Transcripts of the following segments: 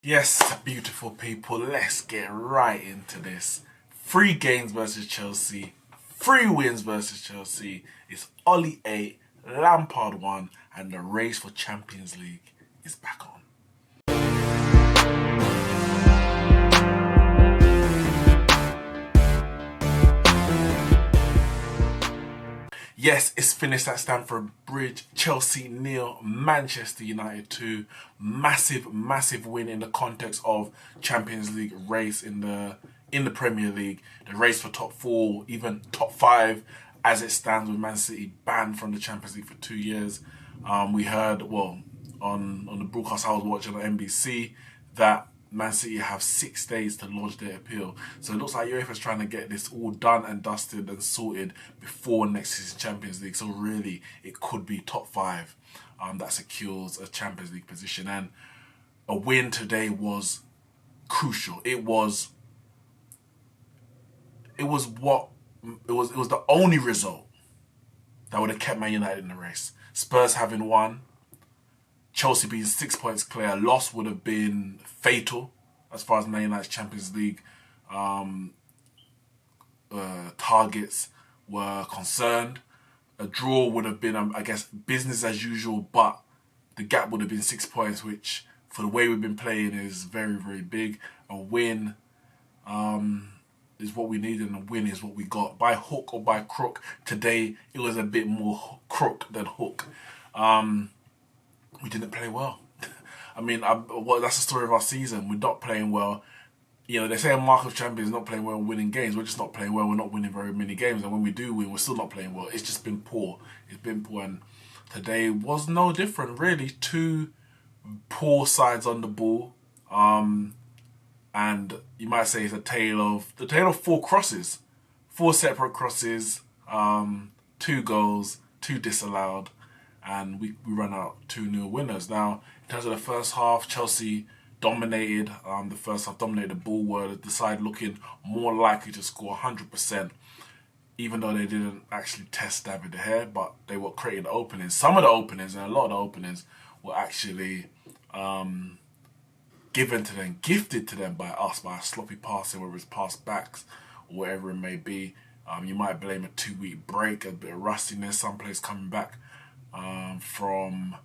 Yes, beautiful people, let's get right into this. 3 games versus Chelsea, 3 wins versus Chelsea. It's Ollie 8, Lampard 1, and the race for Champions League is back on. Yes, it's finished at Stamford Bridge. Chelsea nil, Manchester United 2. Massive, massive win in the context of Champions League race in the Premier League. The race for top 4, even top 5, as it stands with Man City banned from the Champions League for 2 years. We heard, on the broadcast I was watching on NBC, that Man City have 6 days to lodge their appeal. So it looks like UEFA's trying to get this all done and dusted and sorted before next season's Champions League. So really, it could be top 5 that secures a Champions League position. And a win today was crucial. It was the only result that would have kept Man United in the race. Spurs having won, Chelsea being 6 points clear. A loss would have been fatal as far as Man United's Champions League targets were concerned. A draw would have been, I guess, business as usual, but the gap would have been 6 points, which, for the way we've been playing, is very, very big. A win is what we need, and a win is what we got. By hook or by crook, today it was a bit more crook than hook. We didn't play well. I mean, that's the story of our season. We're not playing well. You know, they say a mark of champions is not playing well and winning games. We're just not playing well. We're not winning very many games. And when we do win, we're still not playing well. It's just been poor. It's been poor. And today was no different, really. 2 poor sides on the ball. And you might say it's the tale of 4 crosses. 4 separate crosses, 2 goals, 2 disallowed, and we run out 2-0 winners. Now, in terms of the first half, Chelsea dominated. The first half dominated the ball, were the side looking more likely to score 100%, even though they didn't actually test David De Gea, but they were creating openings. Some of the openings and a lot of the openings were actually given to them, gifted to them by us, by a sloppy passing, whether it's pass backs or whatever it may be. You might blame a 2-week break, a bit of rustiness, some players coming back from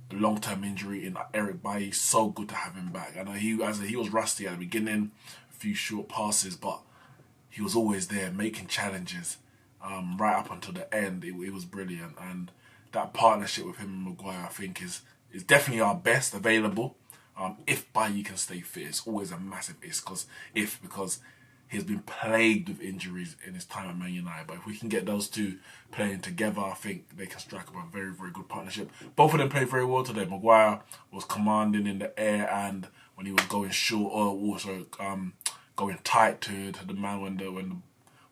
a long-term injury in Eric Bailly. So good to have him back. I know he was rusty at the beginning, a few short passes, but he was always there making challenges right up until the end. It was brilliant, and that partnership with him and Maguire, I think, is definitely our best available. If Bailly can stay fit, it's always a massive because he's been plagued with injuries in his time at Man United. But if we can get those two playing together, I think they can strike up a very, very good partnership. Both of them played very well today. Maguire was commanding in the air, and when he was going short, or also going tight to the man when the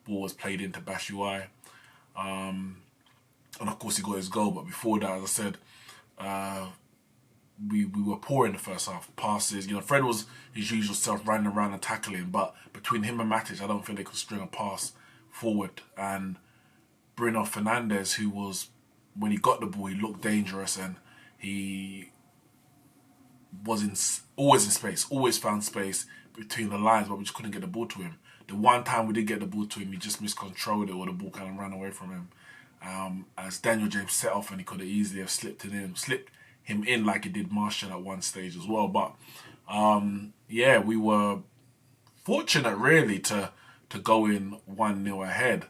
ball was played into Bashuai. And of course he got his goal. But before that, as I said, we were poor in the first half. Passes, Fred was his usual self, running around and tackling, but between him and Matic, I don't think they could string a pass forward. And Bruno Fernandes, who was, when he got the ball, he looked dangerous, and he was always in space, always found space between the lines, but we just couldn't get the ball to him. The one time we did get the ball to him, he just miscontrolled it, or the ball kind of ran away from him. As Daniel James set off, and he could have easily have slipped him in like he did Martial at one stage as well. But we were fortunate really to go in 1-0 ahead.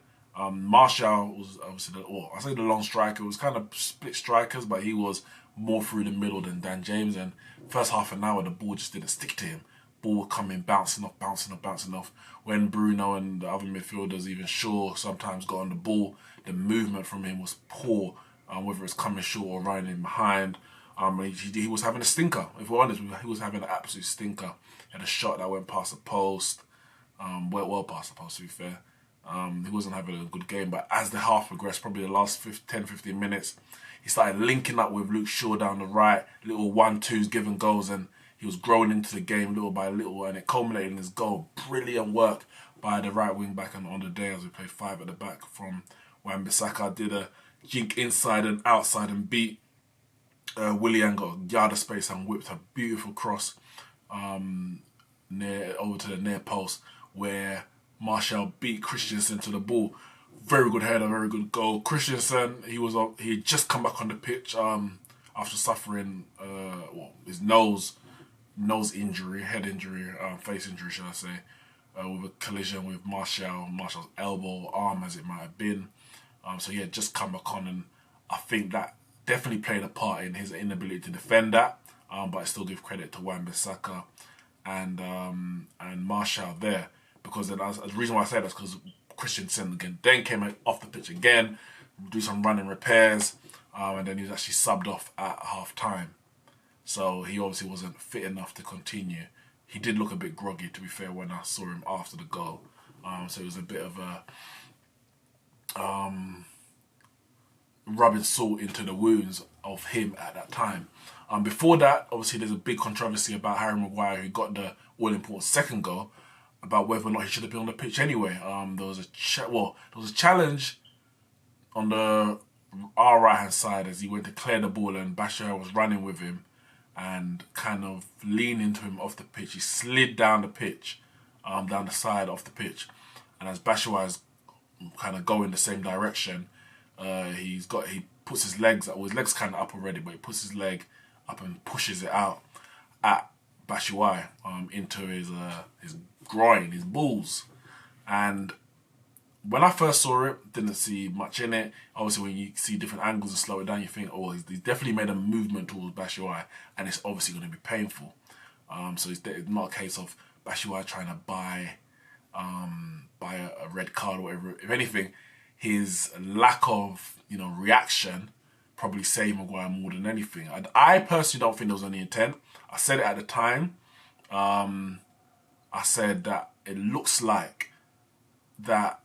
Martial was obviously the long striker. It was kind of split strikers, but he was more through the middle than Dan James. And first half an hour, the ball just didn't stick to him. Ball coming, bouncing off. When Bruno and the other midfielders, even Shaw, sometimes got on the ball, the movement from him was poor, whether it's coming short or running in behind. He was having a stinker. If we're honest, he was having an absolute stinker. He had a shot that went past the post, well past the post, to be fair. He wasn't having a good game, but as the half progressed, probably the last 10-15 minutes, he started linking up with Luke Shaw down the right, little 1-2s, giving goals, and he was growing into the game little by little, and it culminated in his goal. Brilliant work by the right wing back on the day, as we played 5 at the back from Wan-Bissaka. Did a jink inside and outside and beat Willian, got a yard of space and whipped a beautiful cross near over to the near post where Martial beat Christensen to the ball. Very good header, very good goal. Christensen, he had just come back on the pitch after suffering his nose injury, head injury, face injury, should I say, with a collision with Martial's elbow, arm as it might have been. So yeah, just come back on, and I think that definitely played a part in his inability to defend that. But I still give credit to Wan-Bissaka and Martial there, because the reason why I say that is because Christensen again then came off the pitch again, do some running repairs, and then he was actually subbed off at half time. So he obviously wasn't fit enough to continue. He did look a bit groggy, to be fair, when I saw him after the goal. So it was a bit of a rubbing salt into the wounds of him at that time. Before that, obviously, there's a big controversy about Harry Maguire, who got the all-important second goal, about whether or not he should have been on the pitch anyway. There was a challenge on our right-hand side as he went to clear the ball, and Bashir was running with him and kind of leaning to him off the pitch. He slid down the pitch, down the side off the pitch, and as Bashir is kind of going the same direction, he puts his legs up. Well, his legs kind of up already, but he puts his leg up and pushes it out at Bashuai into his groin, his balls. And when I first saw it, didn't see much in it. Obviously, when you see different angles and slow it down, you think, oh, he's definitely made a movement towards Bashuai, and it's obviously going to be painful. So it's not a case of Bashuai trying to buy a red card or whatever. If anything, his lack of reaction probably saved Maguire more than anything. I personally don't think there was any intent. I said it at the time. I said that it looks like that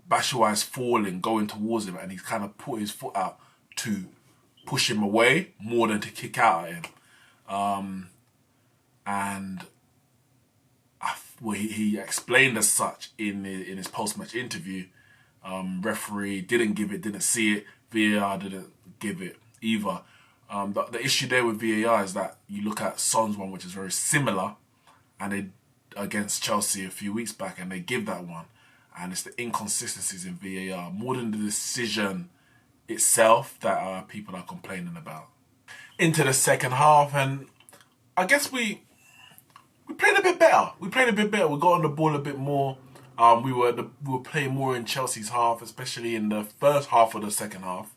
Bashuai is falling, going towards him, and he's kind of put his foot out to push him away more than to kick out at him. And he explained as such in his post-match interview. Referee didn't give it, didn't see it. VAR didn't give it either. The issue there with VAR is that you look at Son's one, which is very similar, and they against Chelsea a few weeks back, and they give that one. And it's the inconsistencies in VAR more than the decision itself that people are complaining about. Into the second half, and I guess we played a bit better. We got on the ball a bit more. We were playing more in Chelsea's half, especially in the first half of the second half.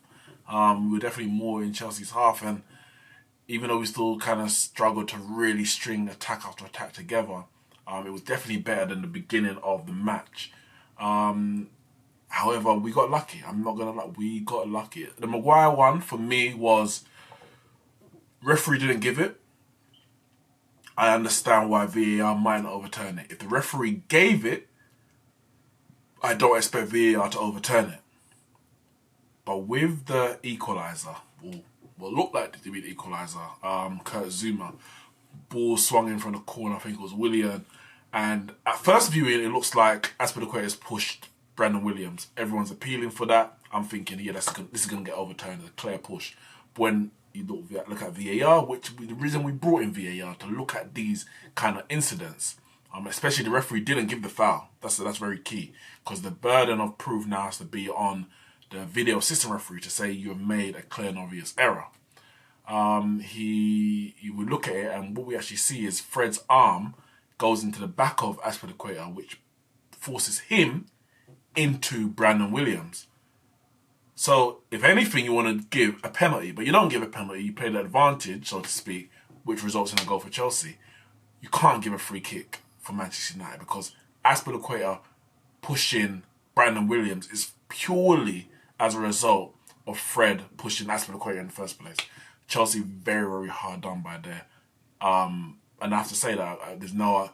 We were definitely more in Chelsea's half, and even though we still kind of struggled to really string attack after attack together, it was definitely better than the beginning of the match. However, we got lucky. I'm not gonna lie, we got lucky. The Maguire one for me was referee didn't give it. I understand why VAR might not overturn it. If the referee gave it, I don't expect VAR to overturn it. But with the equaliser, what looked like to be the equaliser, Kurt Zuma, ball swung in from the corner, I think it was Willian. And at first viewing, it looks like Azpilicueta has pushed Brandon Williams. Everyone's appealing for that. I'm thinking, yeah, this is going to get overturned, a clear push. But when you look at VAR, the reason we brought in VAR, to look at these kind of incidents, especially the referee didn't give the foul. That's very key, because the burden of proof now has to be on the video assistant referee to say you have made a clear and obvious error. He would look at it, and what we actually see is Fred's arm goes into the back of Azpilicueta, which forces him into Brandon Williams. So, if anything, you want to give a penalty, but you don't give a penalty, you play the advantage, so to speak, which results in a goal for Chelsea. You can't give a free kick for Manchester United, because Azpilicueta pushing Brandon Williams is purely as a result of Fred pushing Azpilicueta in the first place. Chelsea very, very hard done by there. And I have to say that there's no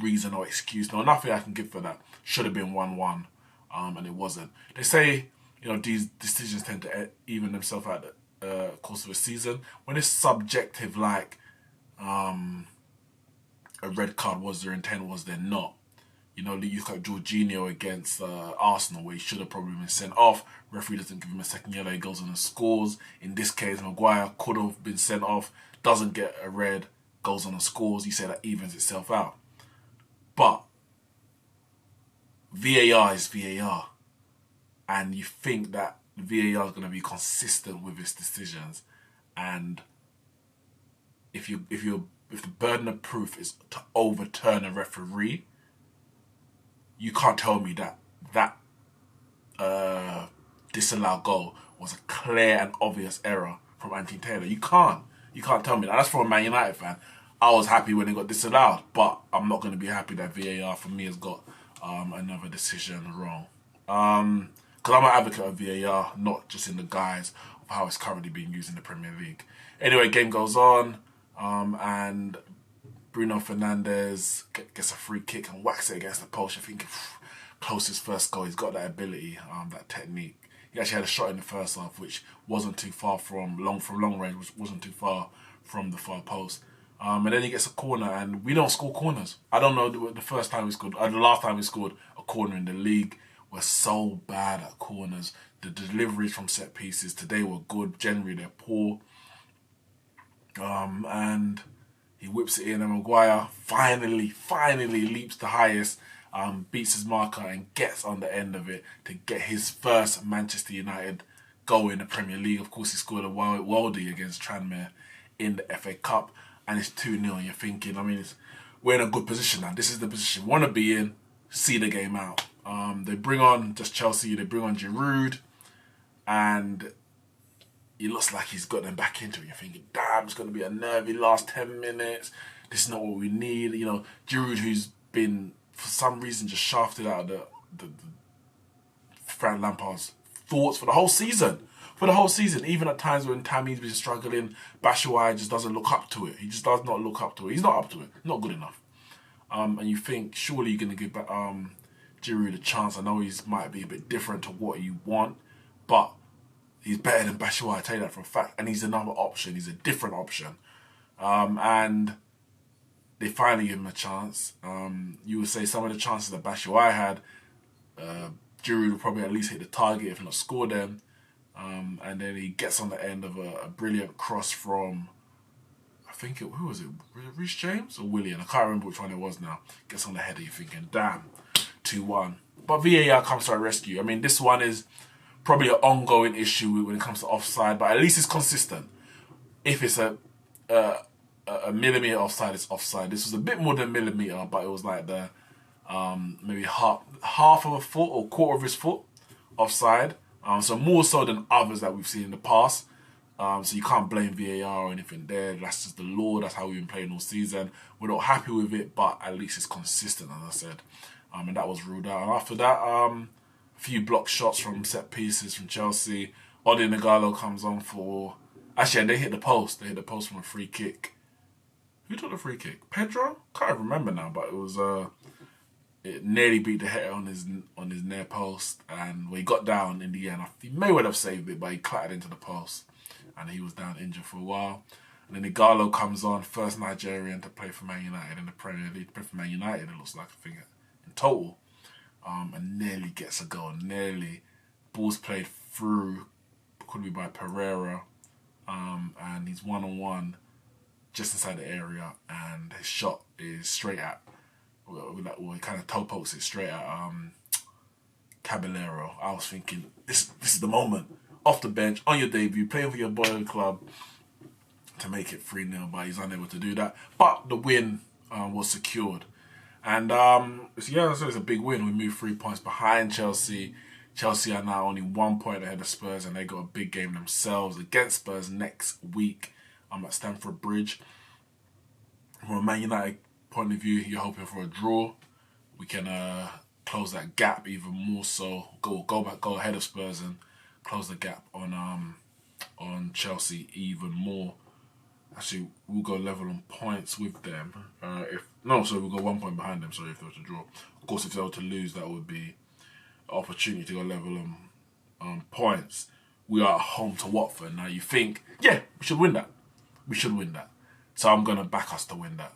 reason, no excuse, nothing I can give for that. Should have been 1-1, and it wasn't. They say, these decisions tend to even themselves out the course of a season. When it's subjective, like a red card was their intent, was there not? You look at Jorginho against Arsenal, where he should have probably been sent off. Referee doesn't give him a second yellow, he goes on and scores. In this case, Maguire could have been sent off, doesn't get a red, goes on and scores, you say that evens itself out. But VAR is VAR. And you think that VAR is going to be consistent with its decisions. And if the burden of proof is to overturn a referee, you can't tell me that disallowed goal was a clear and obvious error from Anthony Taylor. You can't tell me that. That's for a Man United fan. I was happy when it got disallowed, but I'm not going to be happy that VAR for me has got another decision wrong. Because I'm an advocate of VAR, not just in the guise of how it's currently being used in the Premier League. Anyway, game goes on, and Bruno Fernandes gets a free kick and whacks it against the post. I think close his first goal. He's got that ability, that technique. He actually had a shot in the first half, which wasn't too far from long range, which wasn't too far from the far post. And then he gets a corner, and we don't score corners. I don't know the first time we scored, the last time we scored a corner in the league. We're so bad at corners. The deliveries from set pieces today were good. Generally, they're poor. And he whips it in, and Maguire finally leaps the highest, beats his marker and gets on the end of it to get his first Manchester United goal in the Premier League. Of course, he scored a worldie against Tranmere in the FA Cup, and it's 2-0. And you're thinking, I mean, we're in a good position now. This is the position we want to be in, see the game out. They bring on, just Chelsea, they bring on Giroud, and it looks like he's got them back into it. You're thinking, damn, it's going to be a nervy last 10 minutes. This is not what we need. You know, Giroud, who's been, for some reason, just shafted out of the Frank Lampard's thoughts for the whole season. Even at times when Tammy's been struggling, Batshuayi just doesn't look up to it. He just does not look up to it. He's not up to it. Not good enough. And you think, surely you're going to give Giroud a chance. I know he might be a bit different to what you want, but he's better than Batshuayi, I tell you that for a fact. And he's another option. He's a different option. And they finally give him a chance. You would say some of the chances that Batshuayi had, Giroud would probably at least hit the target, if not score them. And then he gets on the end of a brilliant cross from, I think who was it? Reece James or Willian? I can't remember which one it was now. Gets on the header, you're thinking, damn, 2-1. But VAR comes to our rescue. I mean, this one is probably an ongoing issue when it comes to offside, but at least it's consistent. If it's a millimetre offside, it's offside. This was a bit more than a millimetre, but it was like the maybe half of a foot or quarter of his foot offside. So more so than others that we've seen in the past. So you can't blame VAR or anything there. That's just the law. That's how we've been playing all season. We're not happy with it, but at least it's consistent, as I said. And that was ruled out. And after that, a few block shots from set pieces from Chelsea. Odi Nagalo comes on for... Actually, they hit the post. They hit the post from a free kick. Who took the free kick? Pedro? Can't even remember now, but it was... It nearly beat the header on his near post, and when he got down in the end, he may well have saved it, but he clattered into the post, and he was down injured for a while. And then Igalo comes on, first Nigerian to play for Man United in the Premier League. Play for Man United, it looks like, I think, in total, and nearly gets a goal. Nearly, ball's played through, could be by Pereira, and he's one-on-one just inside the area, and his shot is straight at. Well, he kind of toe pokes it straight at Caballero. I was thinking, this is the moment. Off the bench, on your debut, playing for your boy club to make it 3-0, but he's unable to do that. But the win was secured. And so it's a big win. We moved 3 points behind Chelsea. Chelsea are now only 1 point ahead of Spurs, and they got a big game themselves against Spurs next week at Stamford Bridge. From a Man United point of view, you're hoping for a draw. We can close that gap even more so. Go ahead of Spurs and close the gap on Chelsea even more. Actually, we'll go level on points with them. We'll go 1 point behind them. Sorry, if they were to draw. Of course, if they were to lose, that would be an opportunity to go level on points. We are at home to Watford. Now you think, yeah, we should win that. So I'm gonna back us to win that.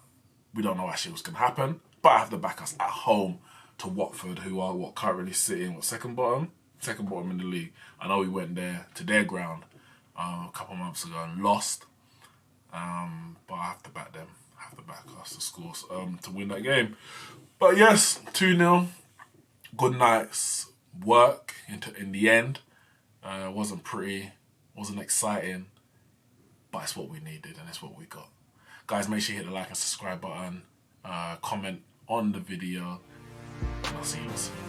We don't know actually what's going to happen, but I have to back us at home to Watford, who are currently sitting second bottom in the league. I know we went there to their ground a couple of months ago and lost, but I have to back them. have to back us to score to win that game. But yes, 2-0. Good night's work in the end. Wasn't pretty, wasn't exciting, but it's what we needed and it's what we got. Guys, make sure you hit the like and subscribe button, comment on the video, and I'll see you soon.